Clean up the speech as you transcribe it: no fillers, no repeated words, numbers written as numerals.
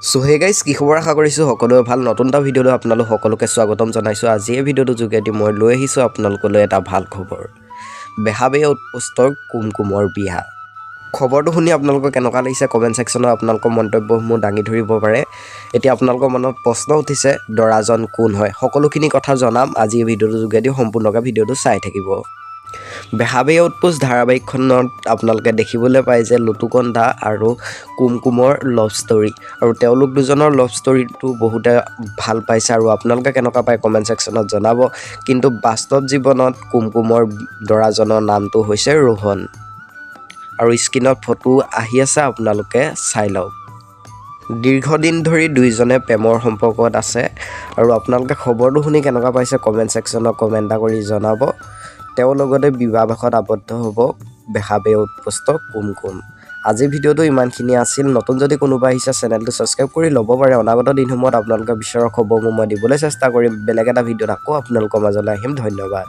So hey guys কি খবৰ আশা কৰিছোঁ সকলোৱে ভাল নতুন এটা ভিডিঅ'লৈ আপোনালোক সকলোকে স্বাগতম জনাইছোঁ। আজি এই ভিডিঅ'টোৰ যোগেদি মই লৈ আহিছোঁ আপোনালোকলৈ এটা ভাল খবৰ। বেহাবে আউটপোষ্টৰ কুমকুমৰ বিয়া। খবৰটো শুনি আপোনালোকৰ কেনেকুৱা লাগিছে কমেণ্ট ছেকশ্যনত আপোনালোকৰ মন্তব্যসমূহ দাঙি ধৰিব পাৰে। এতিয়া আপোনালোকৰ মনত প্ৰশ্ন উঠিছে দৰাজন কোন হয়, সকলোখিনি কথা জনাম আজি এই ভিডিঅ'টোৰ যোগেদি। সম্পূৰ্ণকৈ ভিডিঅ'টো চাই থাকিব। বেহাবে আউটপোষ্ট ধাৰাবাহিকখনত আপোনালোকে দেখিবলৈ পায় যে লুটুকন্ডা আৰু কুমকুমৰ লাভ ষ্টৰী, আৰু তেওঁলোক দুজনৰ লাভ ষ্টৰীটো বহুতে ভাল পাইছে আৰু আপোনালোকে কেনেকুৱা পায় কমেণ্ট ছেকশ্যনত জনাব। কিন্তু বাস্তৱ জীৱনত কুমকুমৰ দৰাজনৰ নামটো হৈছে ৰোহন, আৰু স্ক্ৰীণত ফটো আহি আছে আপোনালোকে চাই লওক। দীৰ্ঘদিন ধৰি দুইজনে প্ৰেমৰ সম্পৰ্কত আছে, আৰু আপোনালোকে খবৰটো শুনি কেনেকুৱা পাইছে কমেণ্ট ছেকশ্যনত কমেণ্ট এটা কৰি জনাব। তেওঁৰ লগতে বিবাহপাশত আবদ্ধ হ'ব বেহাবে আউটপোষ্টৰ কুমকুম। আজিৰ ভিডিঅ'টো ইমানখিনি আছিল। নতুন যদি কোনোবা আহিছে চেনেলটো ছাবস্ক্ৰাইব কৰি ল'ব পাৰে। অনাগত দিনসমূহত আপোনালোকে বিচৰা খবৰবোৰ মই দিবলৈ চেষ্টা কৰিম। বেলেগ এটা ভিডিঅ'ত আকৌ আপোনালোকৰ মাজলৈ আহিম। ধন্যবাদ।